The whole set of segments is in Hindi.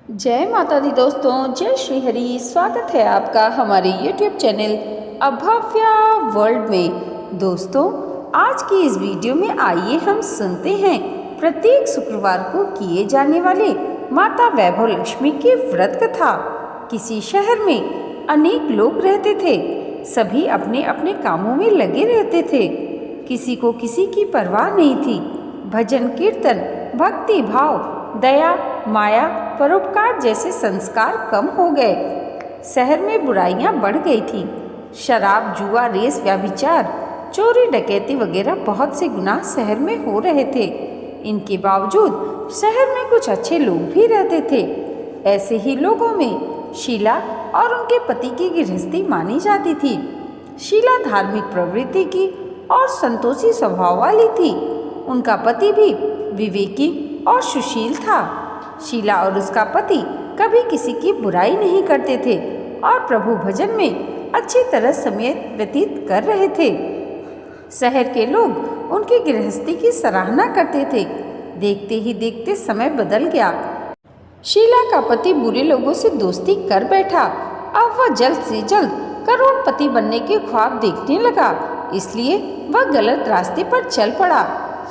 जय माता दी दोस्तों, जय श्री हरि। स्वागत है आपका हमारे YouTube चैनल अभव्या वर्ल्ड में। दोस्तों, आज की इस वीडियो में आइए हम सुनते हैं प्रत्येक शुक्रवार को किए जाने वाले माता वैभव लक्ष्मी के व्रत कथा। किसी शहर में अनेक लोग रहते थे। सभी अपने अपने कामों में लगे रहते थे। किसी को किसी की परवाह नहीं थी। भजन कीर्तन, भक्ति भाव, दया, माया, परोपकार जैसे संस्कार कम हो गए। शहर में बुराइयां बढ़ गई थी। शराब, जुआ, रेस, व्यभिचार, चोरी, डकैती वगैरह बहुत से गुनाह शहर में हो रहे थे। इनके बावजूद शहर में कुछ अच्छे लोग भी रहते थे। ऐसे ही लोगों में शीला और उनके पति की गृहस्थी मानी जाती थी। शीला धार्मिक प्रवृत्ति की और संतोषी स्वभाव वाली थी। उनका पति भी विवेकी और सुशील था। शीला और उसका पति कभी किसी की बुराई नहीं करते थे और प्रभु भजन में अच्छी तरह समय व्यतीत कर रहे थे। शहर के लोग उनकी गृहस्थी की सराहना करते थे। देखते ही देखते समय बदल गया। शीला का पति बुरे लोगों से दोस्ती कर बैठा। अब वह जल्द से जल्द करोड़पति बनने के ख्वाब देखने लगा, इसलिए वह गलत रास्ते पर चल पड़ा।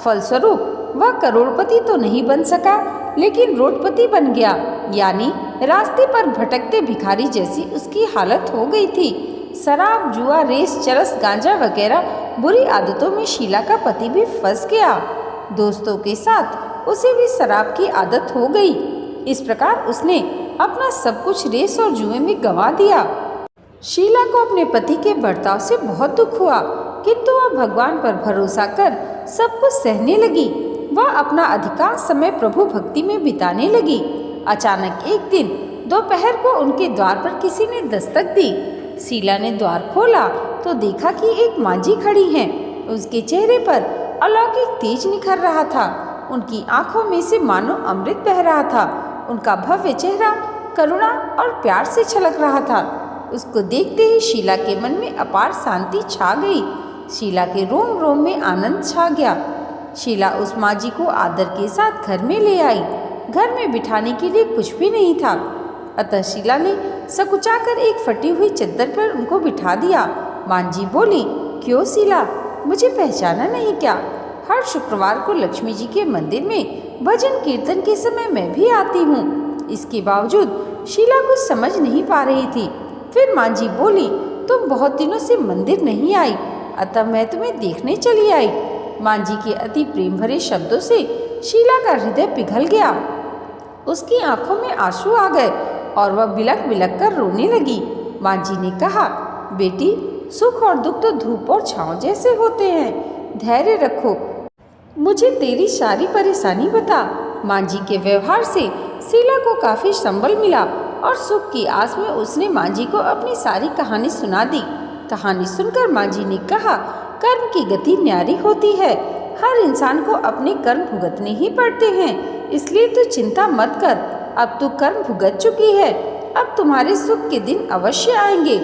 फलस्वरूप वह करोड़पति तो नहीं बन सका, लेकिन रोडपति बन गया, यानी रास्ते पर भटकते भिखारी जैसी उसकी हालत हो गई थी। शराब, जुआ, रेस, चरस, गांजा वगैरह बुरी आदतों में शीला का पति भी फंस गया। दोस्तों के साथ उसे भी शराब की आदत हो गई। इस प्रकार उसने अपना सब कुछ रेस और जुए में गंवा दिया। शीला को अपने पति के बर्ताव से बहुत दुख हुआ, किंतु वह भगवान पर भरोसा कर सब कुछ सहने लगी। वह अपना अधिकांश समय प्रभु भक्ति में बिताने लगी। अचानक एक दिन दोपहर को उनके द्वार पर किसी ने दस्तक दी। शीला ने द्वार खोला तो देखा कि एक मांझी खड़ी हैं। उसके चेहरे पर अलौकिक तेज निखर रहा था। उनकी आंखों में से मानो अमृत बह रहा था। उनका भव्य चेहरा करुणा और प्यार से छलक रहा था। उसको देखते ही शीला के मन में अपार शांति छा गई। शीला के रोम रोम में आनंद छा गया। शीला उस मांझी को आदर के साथ घर में ले आई। घर में बिठाने के लिए कुछ भी नहीं था, अतः शीला ने सकुचाकर एक फटी हुई चद्दर पर उनको बिठा दिया। मांझी बोली, क्यों शीला, मुझे पहचाना नहीं क्या? हर शुक्रवार को लक्ष्मी जी के मंदिर में भजन कीर्तन के समय मैं भी आती हूँ। इसके बावजूद शीला कुछ समझ नहीं पा रही थी। फिर मांझी बोली, तुम बहुत दिनों से मंदिर नहीं आई, अतः मैं तुम्हें देखने चली आई। मांझी के अति प्रेम भरे शब्दों से शीला का हृदय पिघल गया। उसकी आंखों में आंसू आ गए और वह बिलख बिलख कर रोने लगी। मांझी ने कहा, बेटी, सुख और दुख तो धूप और छांव जैसे होते हैं, धैर्य रखो, मुझे तेरी सारी परेशानी बता। मांझी के व्यवहार से शीला को काफी संबल मिला और सुख की आस में उसने मांझी को अपनी सारी कहानी सुना दी। कहानी सुनकर मांझी ने कहा, कर्म की गति न्यारी होती है। हर इंसान को अपने कर्म भुगतने ही पड़ते हैं, इसलिए तू चिंता मत कर। अब तू कर्म भुगत चुकी है, अब तुम्हारे सुख के दिन अवश्य आएंगे।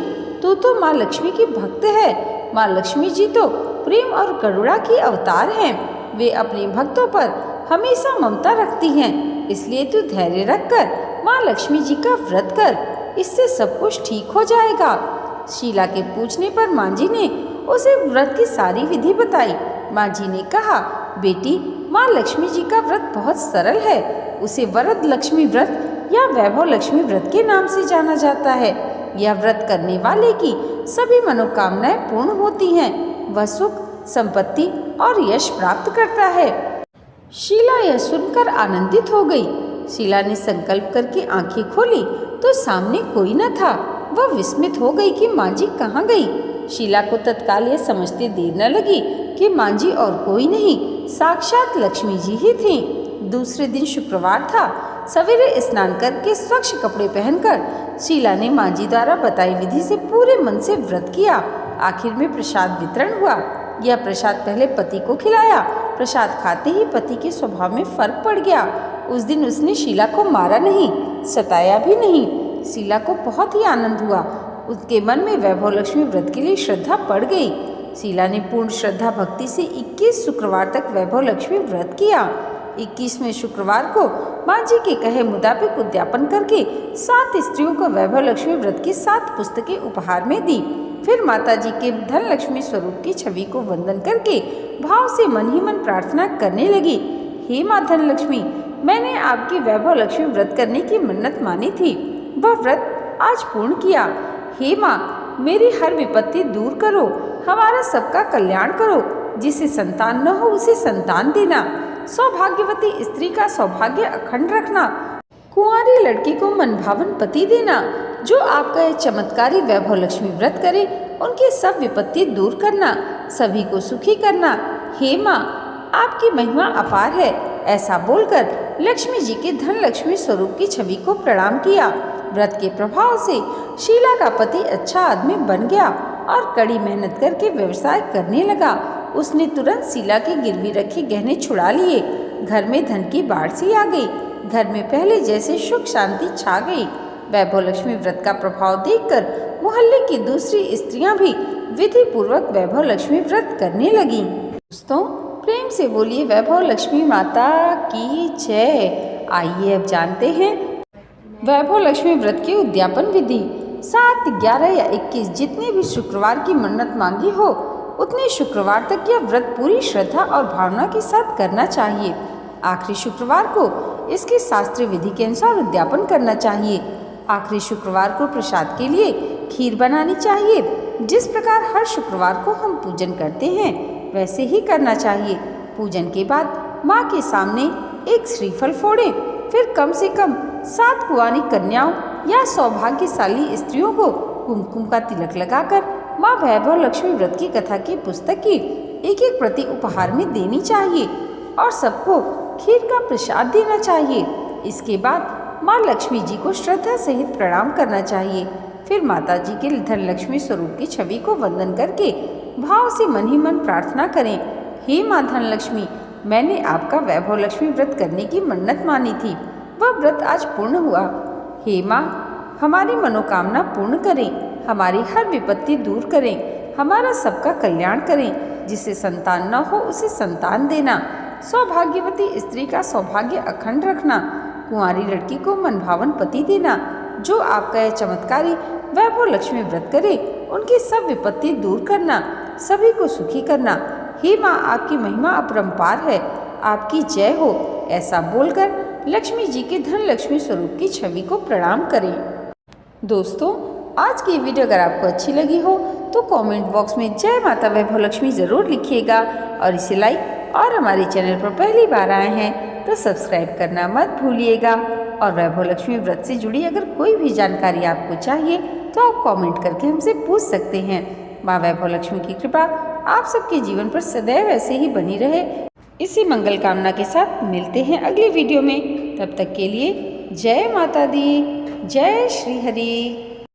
तू तो माँ लक्ष्मी की भक्त है। माँ लक्ष्मी जी तो प्रेम और करुणा की अवतार हैं। वे अपने भक्तों पर हमेशा ममता रखती हैं, इसलिए तू धैर्य रखकर माँ लक्ष्मी जी का व्रत कर, इससे सब कुछ ठीक हो जाएगा। शीला के पूछने पर मांझी ने उसे व्रत की सारी विधि बताई। मांझी ने कहा, बेटी, माँ लक्ष्मी जी का व्रत बहुत सरल है। उसे वरद लक्ष्मी व्रत या वैभव लक्ष्मी व्रत के नाम से जाना जाता है। यह व्रत करने वाले की सभी मनोकामनाएं पूर्ण होती हैं। वह सुख, संपत्ति और यश प्राप्त करता है। शीला यह सुनकर आनंदित हो गई। शीला ने संकल्प करके आंखें खोली तो सामने कोई न था। वह विस्मित हो गई कि मांझी कहाँ गई। शीला को तत्काल यह समझते देर न लगी कि मांझी और कोई नहीं, साक्षात लक्ष्मी जी ही थी। दूसरे दिन शुक्रवार था। सवेरे स्नान करके स्वच्छ कपड़े पहनकर शीला ने मांझी द्वारा बताई विधि से पूरे मन से व्रत किया। आखिर में प्रसाद वितरण हुआ। यह प्रसाद पहले पति को खिलाया। प्रसाद खाते ही पति के स्वभाव में फर्क पड़ गया। उस दिन उसने शीला को मारा नहीं, सताया भी नहीं। शीला को बहुत ही आनंद हुआ। उसके मन में वैभव लक्ष्मी व्रत के लिए श्रद्धा पड़ गई। शीला ने पूर्ण श्रद्धा भक्ति से 21 शुक्रवार तक वैभव लक्ष्मी व्रत किया। 21वें शुक्रवार को माँ जी के कहे मुताबिक उद्यापन करके 7 स्त्रियों को वैभव लक्ष्मी व्रत की 7 पुस्तकें उपहार में दी। फिर माता जी के धन लक्ष्मी स्वरूप की छवि को वंदन करके भाव से मन ही मन प्रार्थना करने लगी। हे माँ धन लक्ष्मी, मैंने आपकी वैभव लक्ष्मी व्रत करने की मन्नत मानी थी, वह व्रत आज पूर्ण किया। हे माँ, मेरी हर विपत्ति दूर करो, हमारा सबका कल्याण करो। जिसे संतान न हो उसे संतान देना, सौभाग्यवती स्त्री का सौभाग्य अखंड रखना, कुंवारी लड़की को मनभावन पति देना। जो आपका यह चमत्कारी वैभव लक्ष्मी व्रत करे उनकी सब विपत्ति दूर करना, सभी को सुखी करना। हे माँ, आपकी महिमा अपार है। ऐसा बोलकर लक्ष्मी जी के धन लक्ष्मी स्वरूप की छवि को प्रणाम किया। व्रत के प्रभाव से शीला का पति अच्छा आदमी बन गया और कड़ी मेहनत करके व्यवसाय करने लगा। उसने तुरंत शीला के गिरवी रखे गहने छुड़ा लिए। घर में धन की बाढ़ सी आ गई। घर में पहले जैसे सुख शांति छा गई। वैभव लक्ष्मी व्रत का प्रभाव देखकर मोहल्ले की दूसरी स्त्रियां भी विधि पूर्वक वैभव लक्ष्मी व्रत करने लगीं। दोस्तों, प्रेम से बोलिए वैभव लक्ष्मी माता की जय। आइए अब जानते हैं वैभव लक्ष्मी व्रत की उद्यापन विधि। 7, 11 या 21 जितने भी शुक्रवार की मन्नत मांगी हो उतने शुक्रवार तक यह व्रत पूरी श्रद्धा और भावना के साथ करना चाहिए। आखिरी शुक्रवार को इसकी शास्त्रीय विधि के अनुसार उद्यापन करना चाहिए। आखिरी शुक्रवार को प्रसाद के लिए खीर बनानी चाहिए। जिस प्रकार हर शुक्रवार को हम पूजन करते हैं वैसे ही करना चाहिए। पूजन के बाद माँ के सामने एक श्रीफल फोड़ें। फिर कम से कम 7 कुंवारी कन्याओं या सौभाग्यशाली स्त्रियों को कुमकुम का तिलक लगाकर माँ वैभव लक्ष्मी व्रत की कथा की पुस्तक की एक एक प्रति उपहार में देनी चाहिए और सबको खीर का प्रसाद देना चाहिए। इसके बाद माँ लक्ष्मी जी को श्रद्धा सहित प्रणाम करना चाहिए। फिर माता जी के धन लक्ष्मी स्वरूप की छवि को वंदन करके भाव से मन ही मन प्रार्थना करें। हे माँ धन लक्ष्मी, मैंने आपका वैभव लक्ष्मी व्रत करने की मन्नत मानी थी, वह व्रत आज पूर्ण हुआ। हे माँ, हमारी मनोकामना पूर्ण करें, हमारी हर विपत्ति दूर करें, हमारा सबका कल्याण करें। जिसे संतान न हो उसे संतान देना, सौभाग्यवती स्त्री का सौभाग्य अखंड रखना, कुंवारी लड़की को मनभावन पति देना। जो आपका यह चमत्कारी वैभव लक्ष्मी व्रत करे उनकी सब विपत्ति दूर करना, सभी को सुखी करना। हे माँ, आपकी महिमा अपरंपार है, आपकी जय हो। ऐसा बोलकर लक्ष्मी जी के धन लक्ष्मी स्वरूप की छवि को प्रणाम करें। दोस्तों, आज की वीडियो अगर आपको अच्छी लगी हो तो कमेंट बॉक्स में जय माता वैभव लक्ष्मी ज़रूर लिखिएगा और इसे लाइक और हमारे चैनल पर पहली बार आए हैं तो सब्सक्राइब करना मत भूलिएगा। और वैभव लक्ष्मी व्रत से जुड़ी अगर कोई भी जानकारी आपको चाहिए तो आप कमेंट करके हमसे पूछ सकते हैं। माँ वैभव लक्ष्मी की कृपा आप सबके जीवन पर सदैव ऐसे ही बनी रहे, इसी मंगल कामना के साथ मिलते हैं अगली वीडियो में। तब तक के लिए जय माता दी, जय श्री हरि।